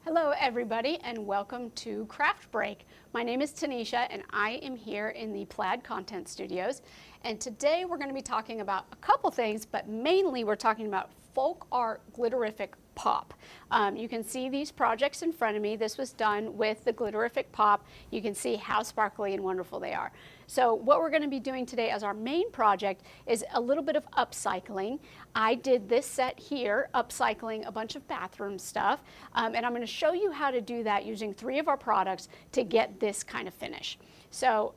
Hello everybody and welcome to Craft Break. My name is Tenisha and I am here in the Plaid Content Studios, and today we're going to be talking about a couple things, but mainly we're talking about FolkArt Glitterific Pop. You can see these projects in front of me. This was done with the Glitterific Pop. You can see how sparkly and wonderful they are. So what we're going to be doing today as our main project is a little bit of upcycling. I did this set here, upcycling a bunch of bathroom stuff, and I'm going to show you how to do that using 3 of our products to get this kind of finish. So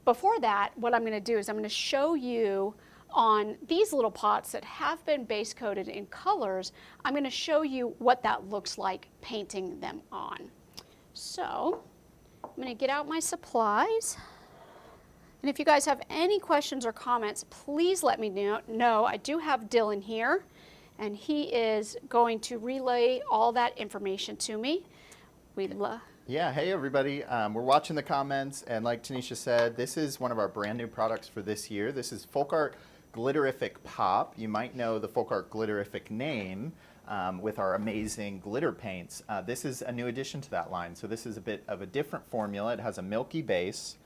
before that, what I'm going to do is I'm going to show you on these little pots that have been base coated in colors. I'm going to show you what that looks like painting them on. So I'm going to get out my supplies. And if you guys have any questions or comments, please let me know. I do have Dylan here, and he is going to relay all that information to me. Yeah, hey everybody. We're watching the comments, and like Tenisha said, this is one of our brand new products for this year. This is FolkArt Glitterific Pop. You might know the FolkArt Glitterific name with our amazing glitter paints. This is a new addition to that line. So this is a bit of a different formula. It has a milky base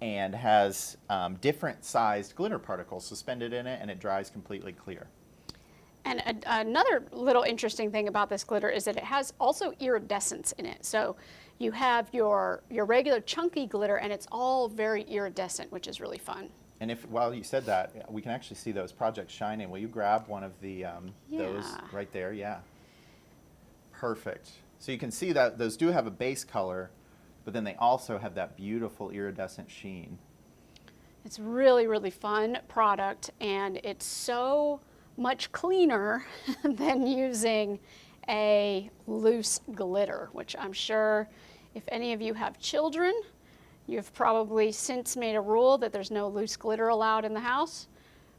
and has different sized glitter particles suspended in it, and it dries completely clear. And another little interesting thing about this glitter is that it has also iridescence in it. So you have your regular chunky glitter, and it's all very iridescent, which is really fun. And if, while you said that, we can actually see those projects shining. Will you grab one of the those right there? Yeah. Perfect. So you can see that those do have a base color, but then they also have that beautiful iridescent sheen. It's really, really fun product, and it's so much cleaner than using a loose glitter, which I'm sure if any of you have children, you've probably since made a rule that there's no loose glitter allowed in the house.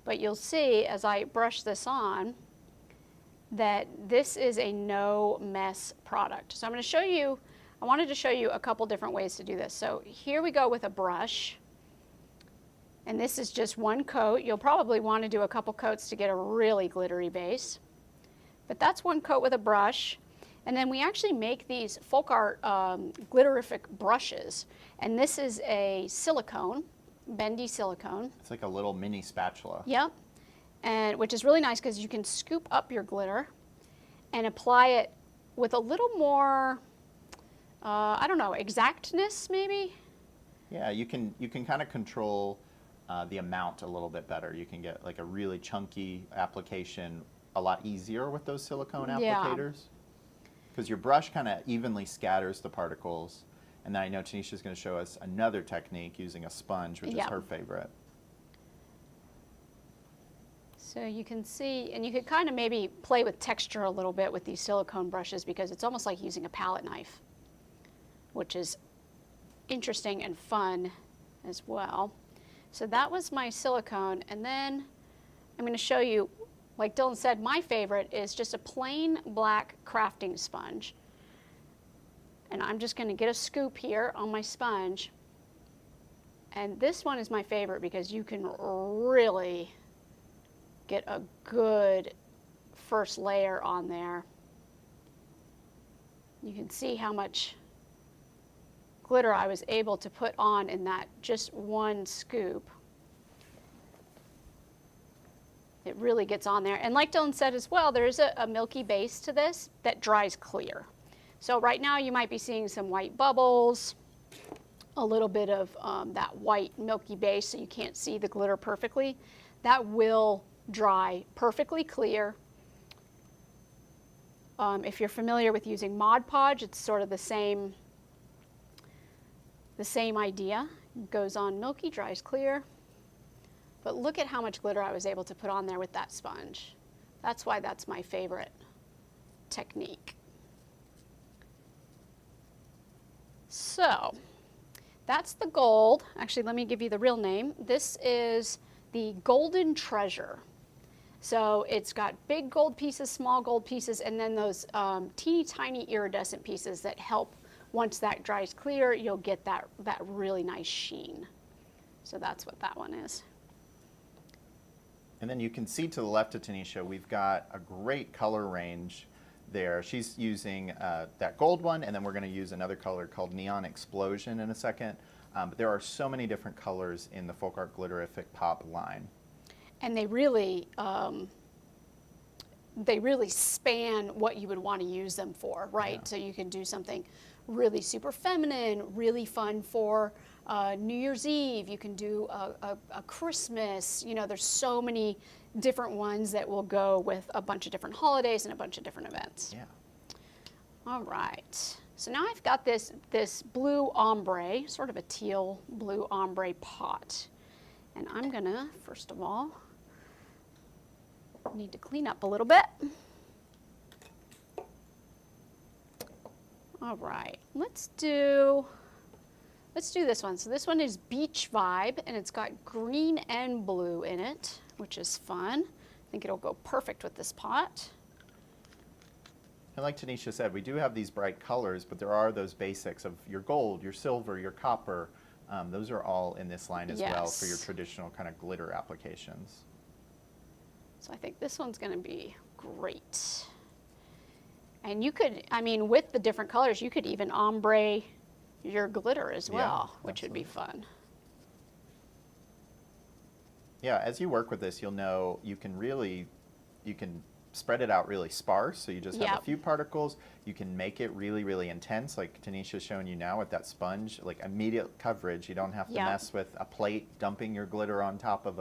But you'll see as I brush this on that this is a no mess product. So I'm going to show you, I wanted to show you a couple different ways to do this. So here we go with a brush. And this is just one coat. You'll probably want to do a couple coats to get a really glittery base. But that's one coat with a brush. And then we actually make these FolkArt Glitterific brushes. And this is a silicone, bendy silicone. It's like a little mini spatula. Yep. And which is really nice because you can scoop up your glitter and apply it with a little more, I don't know, exactness maybe? Yeah, you can kind of control the amount a little bit better. You can get like a really chunky application a lot easier with those silicone applicators. Because your brush kind of evenly scatters the particles. And then I know Tenisha's going to show us another technique using a sponge, which is her favorite. So you can see, and you could kind of maybe play with texture a little bit with these silicone brushes because it's almost like using a palette knife, which is interesting and fun as well. So that was my silicone, and then I'm going to show you, like Dylan said, my favorite is just a plain black crafting sponge. And I'm just going to get a scoop here on my sponge. And this one is my favorite because you can really get a good first layer on there. You can see how much glitter I was able to put on in that just one scoop. It really gets on there. And like Dylan said as well, there is a milky base to this that dries clear. So right now you might be seeing some white bubbles, a little bit of that white milky base so you can't see the glitter perfectly. That will dry perfectly clear. If you're familiar with using Mod Podge, it's sort of the same idea. It goes on milky, dries clear. But look at how much glitter I was able to put on there with that sponge. That's why that's my favorite technique. So that's the gold. Actually, let me give you the real name. This is the Golden Treasure. So it's got big gold pieces, small gold pieces, and then those teeny tiny iridescent pieces that help, once that dries clear, you'll get that really nice sheen. So that's what that one is. And then you can see to the left of Tenisha, we've got a great color range there. She's using that gold one, and then we're going to use another color called Neon Explosion in a second. But there are so many different colors in the FolkArt Glitterific Pop line. And they really span what you would want to use them for, right? Yeah. So you can do something really super feminine, really fun for New Year's Eve. You can do a Christmas. You know, there's so many different ones that will go with a bunch of different holidays and a bunch of different events. Yeah. All right. So now I've got this blue ombre, sort of a teal blue ombre pot. And I'm gonna, first of all, need to clean up a little bit. All right, let's do this one. So this one is Beach Vibe, and it's got green and blue in it, which is fun. I think it'll go perfect with this pot. And like Tenisha said, we do have these bright colors, but there are those basics of your gold, your silver, your copper. Those are all in this line as well for your traditional kind of glitter applications. So I think this one's going to be great. And you could, I mean, with the different colors, you could even ombre your glitter as well, which would be fun. Yeah, as you work with this, you'll know you can spread it out really sparse, so you just have a few particles. You can make it really, really intense, like Tenisha's showing you now with that sponge, like immediate coverage. You don't have to mess with a plate dumping your glitter on top of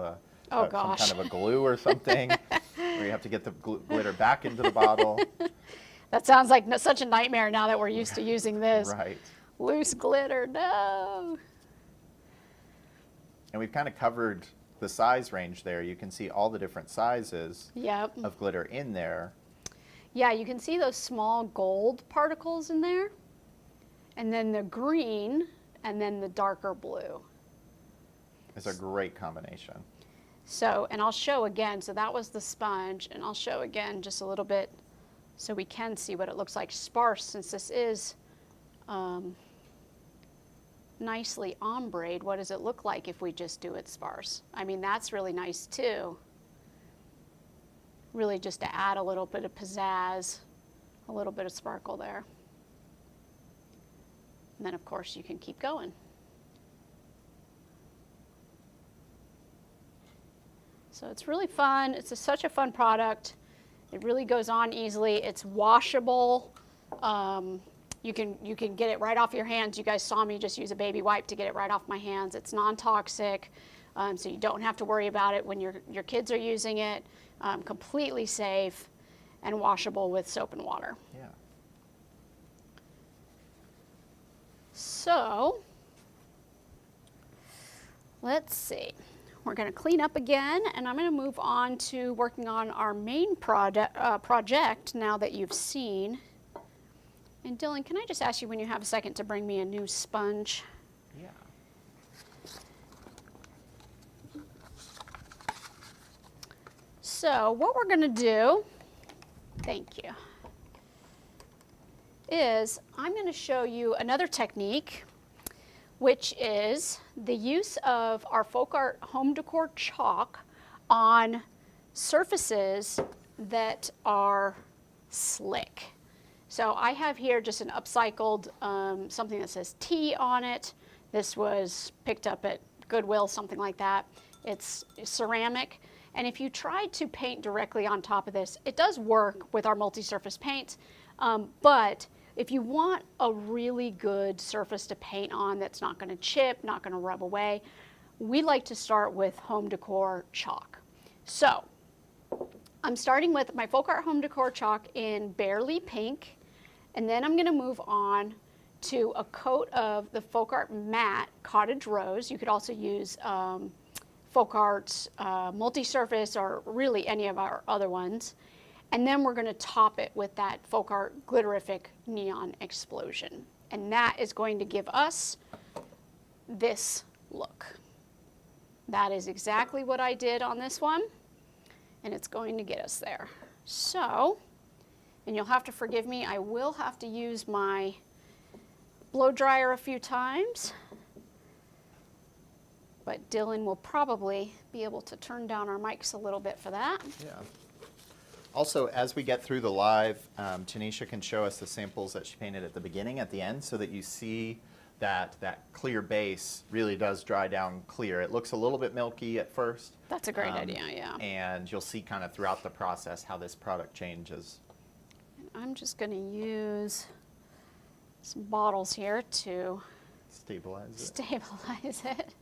some kind of a glue or something, where you have to get the glitter back into the bottle. That sounds like such a nightmare now that we're used to using this. Right. Loose glitter, no. And we've kind of covered the size range there. You can see all the different sizes of glitter in there. Yeah, you can see those small gold particles in there, and then the green, and then the darker blue. It's a great combination. So, and I'll show again, so that was the sponge, and I'll show again just a little bit so we can see what it looks like sparse, since this is nicely ombre. What does it look like if we just do it sparse? I mean, that's really nice too. Really just to add a little bit of pizzazz, a little bit of sparkle there. And then of course you can keep going. So it's really fun. It's such a fun product. It really goes on easily. It's washable. You can get it right off your hands. You guys saw me just use a baby wipe to get it right off my hands. It's non-toxic, so you don't have to worry about it when your kids are using it. Completely safe and washable with soap and water. Yeah. So let's see. We're going to clean up again, and I'm going to move on to working on our main project now that you've seen. And Dylan, can I just ask you when you have a second to bring me a new sponge? Yeah. So what we're going to do, thank you, is I'm going to show you another technique, which is the use of our FolkArt home decor chalk on surfaces that are slick. So I have here just an upcycled, something that says T on it. This was picked up at Goodwill, something like that. It's ceramic. And if you try to paint directly on top of this, it does work with our multi-surface paints, but if you want a really good surface to paint on that's not going to chip, not going to rub away, we like to start with home decor chalk. So I'm starting with my FolkArt home decor chalk in Barely Pink, and then I'm going to move on to a coat of the FolkArt matte Cottage Rose. You could also use FolkArt's multi-surface or really any of our other ones. And then we're going to top it with that FolkArt Glitterific Neon Explosion. And that is going to give us this look. That is exactly what I did on this one, and it's going to get us there. So, and you'll have to forgive me, I will have to use my blow dryer a few times, but Dylan will probably be able to turn down our mics a little bit for that. Yeah. Also, as we get through the live, Tenisha can show us the samples that she painted at the beginning, at the end, so that you see that clear base really does dry down clear. It looks a little bit milky at first. That's a great idea, yeah. And you'll see kind of throughout the process how this product changes. I'm just going to use some bottles here to Stabilize it.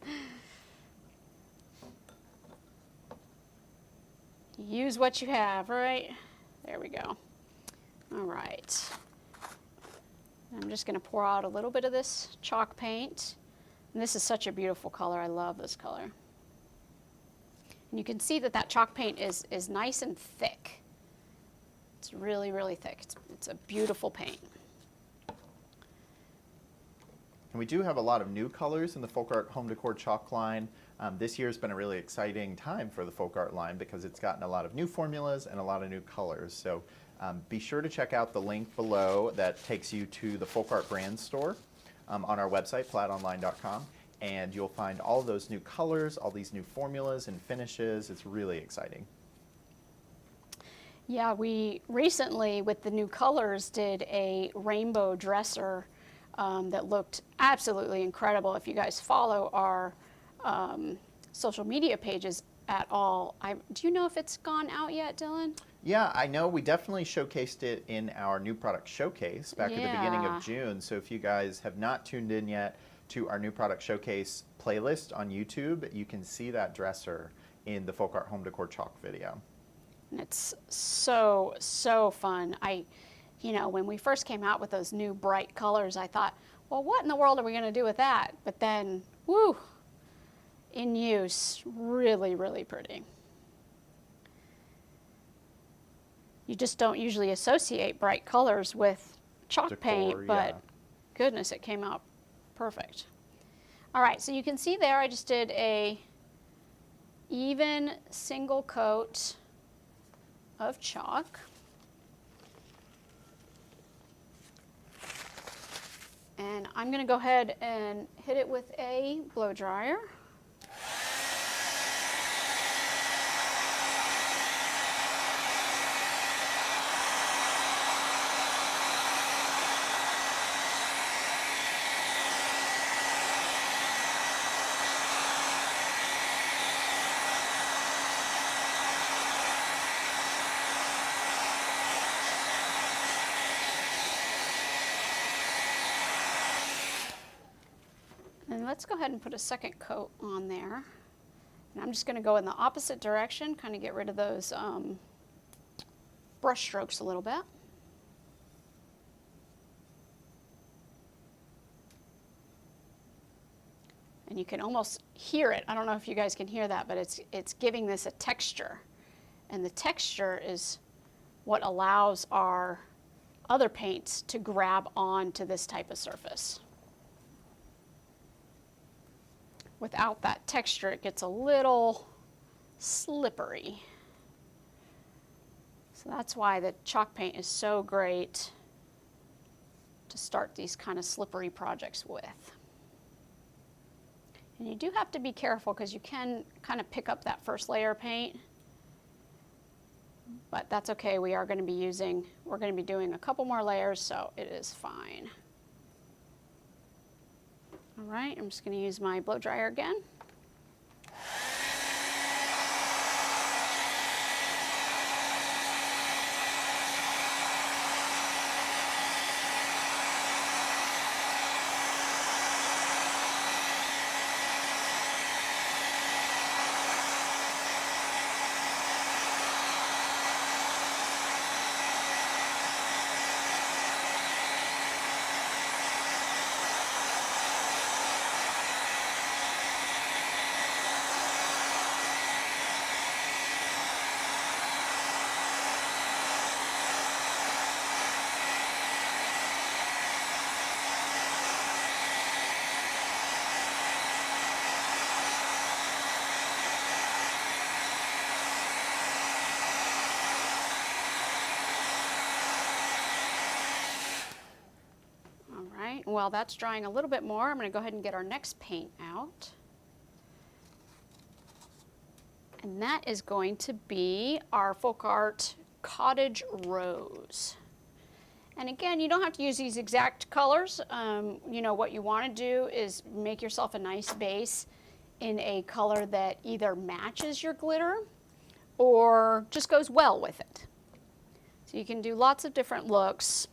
Use what you have, right? There we go. All right. I'm just going to pour out a little bit of this chalk paint. And this is such a beautiful color. I love this color. And you can see that that chalk paint is nice and thick. It's really, really thick. It's a beautiful paint. And we do have a lot of new colors in the FolkArt Home Decor chalk line. This year's been a really exciting time for the FolkArt line because it's gotten a lot of new formulas and a lot of new colors. So be sure to check out the link below that takes you to the FolkArt brand store on our website, plaidonline.com. And you'll find all those new colors, all these new formulas and finishes. It's really exciting. Yeah, we recently, with the new colors, did a rainbow dresser that looked absolutely incredible. If you guys follow our social media pages at all, do you know if it's gone out yet, Dylan? Yeah, I know we definitely showcased it in our new product showcase back at the beginning of June. So if you guys have not tuned in yet to our new product showcase playlist on YouTube, you can see that dresser in the FolkArt Home Decor chalk video. And it's so, so fun. You know, when we first came out with those new bright colors, I thought, well, what in the world are we going to do with that? But then, woo, in use, really, really pretty. You just don't usually associate bright colors with chalk Decor, paint, but goodness, it came out perfect. All right, so you can see there I just did a even single coat of chalk. And I'm going to go ahead and hit it with a blow dryer. And let's go ahead and put a second coat on there. And I'm just going to go in the opposite direction, kind of get rid of those brush strokes a little bit. And you can almost hear it. I don't know if you guys can hear that, but it's giving this a texture. And the texture is what allows our other paints to grab onto this type of surface. Without that texture, it gets a little slippery. So that's why the chalk paint is so great to start these kind of slippery projects with. And you do have to be careful because you can kind of pick up that first layer of paint. But that's okay, we're going to be doing a couple more layers, so it is fine. All right, I'm just going to use my blow dryer again. While that's drying a little bit more, I'm going to go ahead and get our next paint out. And that is going to be our FolkArt Cottage Rose. And again, you don't have to use these exact colors. You know, what you want to do is make yourself a nice base in a color that either matches your glitter or just goes well with it. So you can do lots of different looks.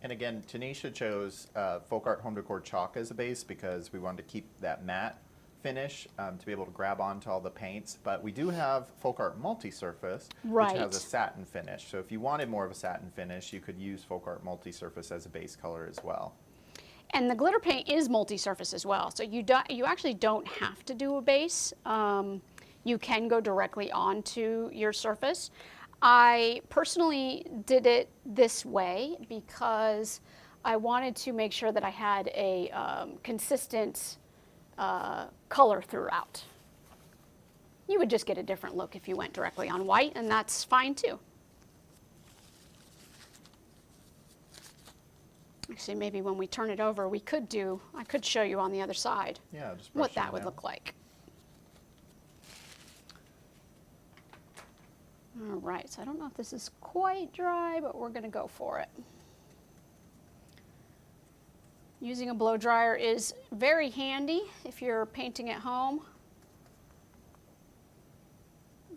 And again, Tenisha chose FolkArt Home Decor Chalk as a base because we wanted to keep that matte finish to be able to grab onto all the paints. But we do have FolkArt Multi-Surface, Right. which has a satin finish. So if you wanted more of a satin finish, you could use FolkArt Multi-Surface as a base color as well. And the glitter paint is multi-surface as well. So you actually don't have to do a base. You can go directly onto your surface. I personally did it this way because I wanted to make sure that I had a consistent color throughout. You would just get a different look if you went directly on white, and that's fine too. Actually, maybe when we turn it over, I could show you on the other side what that would look like. All right, so I don't know if this is quite dry, but we're gonna go for it. Using a blow dryer is very handy if you're painting at home,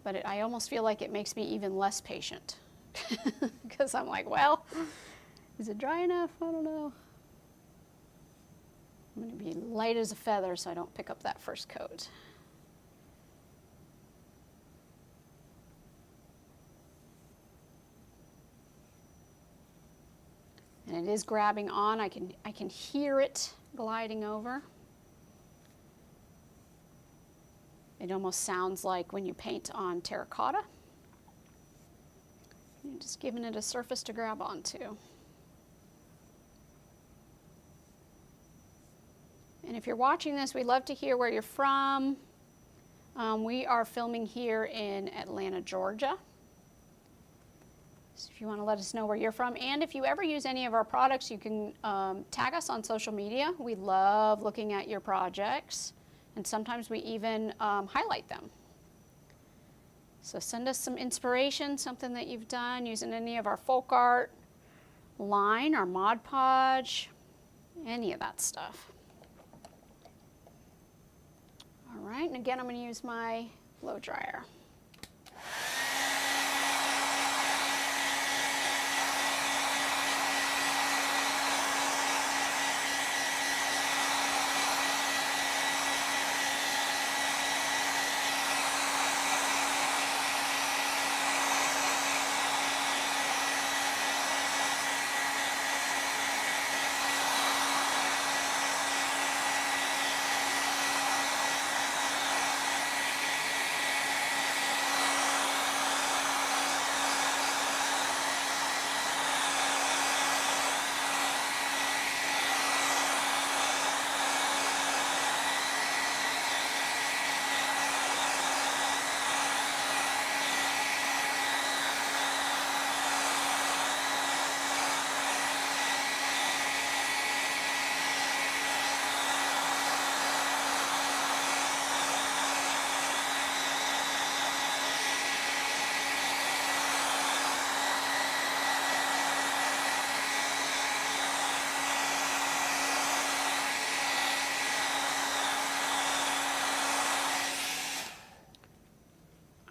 but I almost feel like it makes me even less patient because I'm like, well, is it dry enough? I don't know. I'm gonna be light as a feather so I don't pick up that first coat. And it is grabbing on. I can hear it gliding over. It almost sounds like when you paint on terracotta. You're just giving it a surface to grab onto. And if you're watching this, we'd love to hear where you're from. We are filming here in Atlanta, Georgia. So if you want to let us know where you're from, and if you ever use any of our products, you can tag us on social media. We love looking at your projects, and sometimes we even highlight them. So send us some inspiration, something that you've done using any of our FolkArt line, our Mod Podge, any of that stuff. All right, and again, I'm going to use my blow dryer.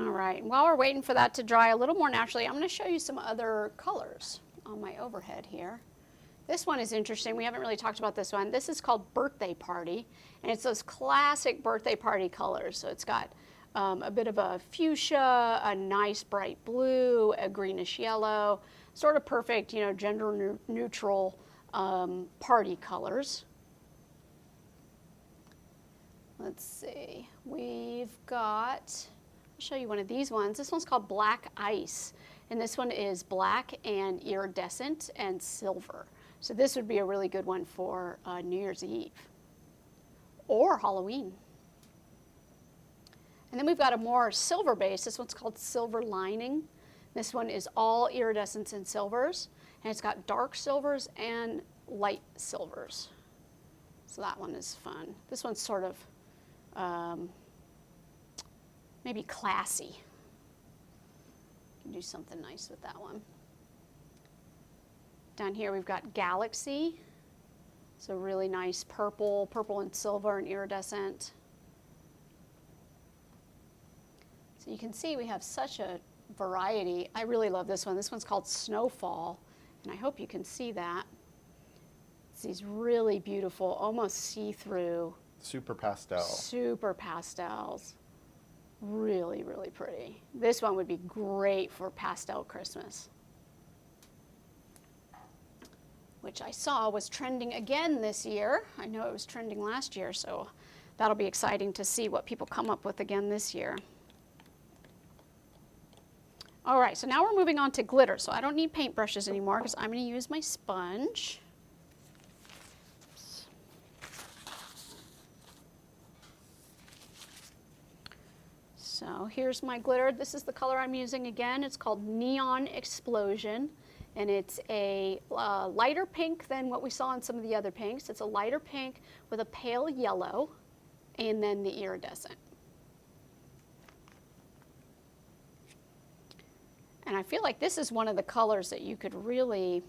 All right, while we're waiting for that to dry a little more naturally, I'm going to show you some other colors on my overhead here. This one is interesting. We haven't really talked about this one. This is called Birthday Party, and it's those classic birthday party colors. So it's got a bit of a fuchsia, a nice bright blue, a greenish yellow, sort of perfect, you know, gender neutral party colors. Let's see, we've got, I'll show you one of these ones. This one's called Black Ice, and this one is black and iridescent and silver. So this would be a really good one for New Year's Eve or Halloween. And then we've got a more silver base. This one's called Silver Lining. This one is all iridescence and silvers, and it's got dark silvers and light silvers. So that one is fun. This one's sort of maybe classy. can do something nice with that one. Down here we've got Galaxy. So really nice purple and silver and iridescent. So you can see we have such a variety. I really love this one. This one's called Snowfall, and I hope you can see that. It's these really beautiful, almost see-through. Super pastel. Super pastels. Really, really pretty. This one would be great for pastel Christmas, which I saw was trending again this year. I know it was trending last year, so that'll be exciting to see what people come up with again this year. All right, so now we're moving on to glitter. So I don't need paintbrushes anymore because I'm going to use my sponge. Oops. So here's my glitter. This is the color I'm using again. It's called Neon Explosion, and it's a lighter pink than what we saw in some of the other pinks. It's a lighter pink with a pale yellow, and then the iridescent. And I feel like this is one of the colors that you could really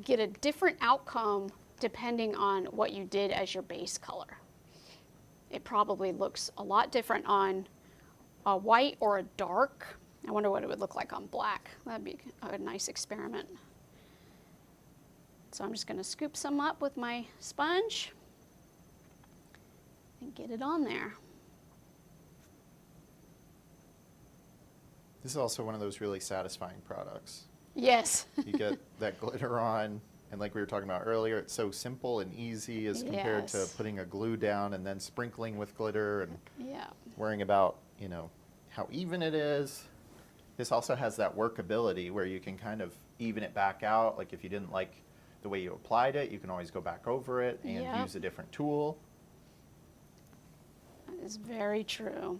get a different outcome depending on what you did as your base color. It probably looks a lot different on a white or a dark. I wonder what it would look like on black. That'd be a nice experiment. So I'm just going to scoop some up with my sponge and get it on there. This is also one of those really satisfying products. Yes. You get that glitter on, and like we were talking about earlier, it's so simple and easy as compared to putting a glue down and then sprinkling with glitter and worrying about, you know, how even it is. This also has that workability where you can kind of even it back out. Like if you didn't like the way you applied it, you can always go back over it and use a different tool. That is very true.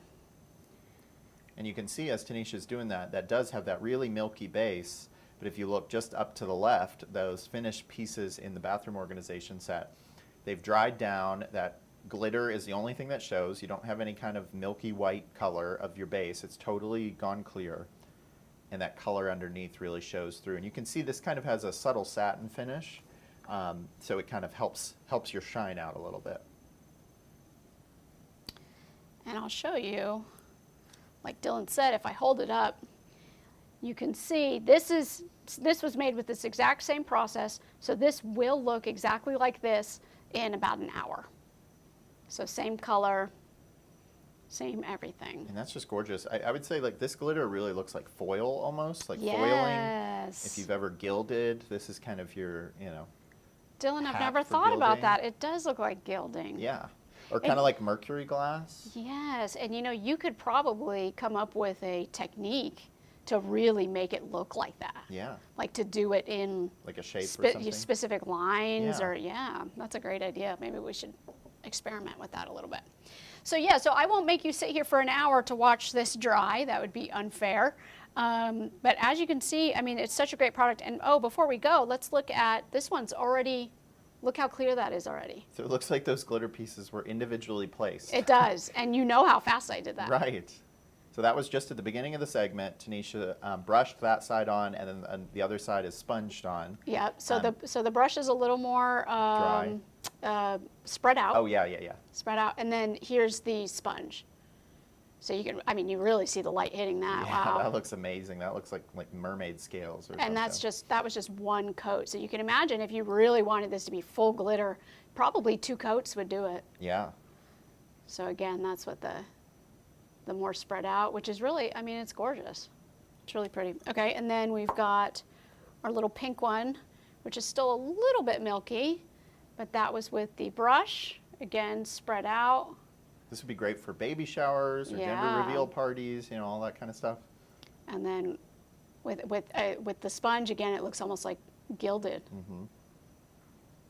And you can see as Tenisha's doing that, that does have that really milky base. But if you look just up to the left, those finished pieces in the bathroom organization set, they've dried down. That glitter is the only thing that shows. You don't have any kind of milky white color of your base. It's totally gone clear. And that color underneath really shows through. And you can see this kind of has a subtle satin finish. So it kind of helps your shine out a little bit. And I'll show you. Like Dylan said, if I hold it up, you can see this was made with this exact same process, so this will look exactly like this in about an hour. So same color, same everything. And that's just gorgeous. I would say like this glitter really looks like foil almost, like foiling. If you've ever gilded, this is kind of your, you know. Dylan, I've never thought about that. It does look like gilding. Yeah. Or kind of like mercury glass. Yes, and you know, you could probably come up with a technique to really make it look like that. Yeah. Like to do it in like a shape or something. Specific lines or that's a great idea. Maybe we should experiment with that a little bit. So yeah, so I won't make you sit here for an hour to watch this dry. That would be unfair. But as you can see, I mean, it's such a great product. And oh, before we go, let's look at this one's already. Look how clear that is already. So it looks like those glitter pieces were individually placed. It does, and you know how fast I did that. Right. So that was just at the beginning of the segment. Tenisha brushed that side on, and then the other side is sponged on. Yep. So the brush is a little more dry. Spread out. Oh yeah. Spread out, and then here's the sponge. So you can, I mean, you really see the light hitting that. Yeah, wow. That looks amazing. That looks like mermaid scales or something. And that was just one coat. So you can imagine if you really wanted this to be full glitter, probably 2 coats would do it. Yeah. So again, that's what the more spread out, which is really, I mean, it's gorgeous. It's really pretty. Okay, and then we've got our little pink one, which is still a little bit milky, but that was with the brush, again, spread out. This would be great for baby showers or gender reveal parties, you know, all that kind of stuff. And then with the sponge, again, it looks almost like gilded. Mm-hmm.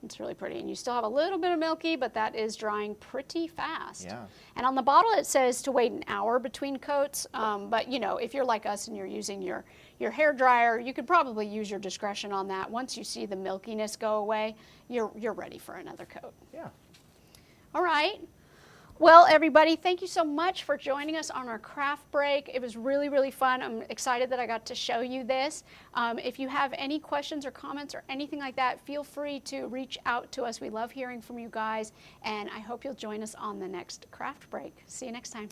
It's really pretty. And you still have a little bit of milky, but that is drying pretty fast. Yeah. And on the bottle, it says to wait an hour between coats. But, you know, if you're like us and you're using your hair dryer, you could probably use your discretion on that. Once you see the milkiness go away, you're ready for another coat. Yeah. All right. Well, everybody, thank you so much for joining us on our craft break. It was really, really fun. I'm excited that I got to show you this. If you have any questions or comments or anything like that, feel free to reach out to us. We love hearing from you guys, and I hope you'll join us on the next craft break. See you next time.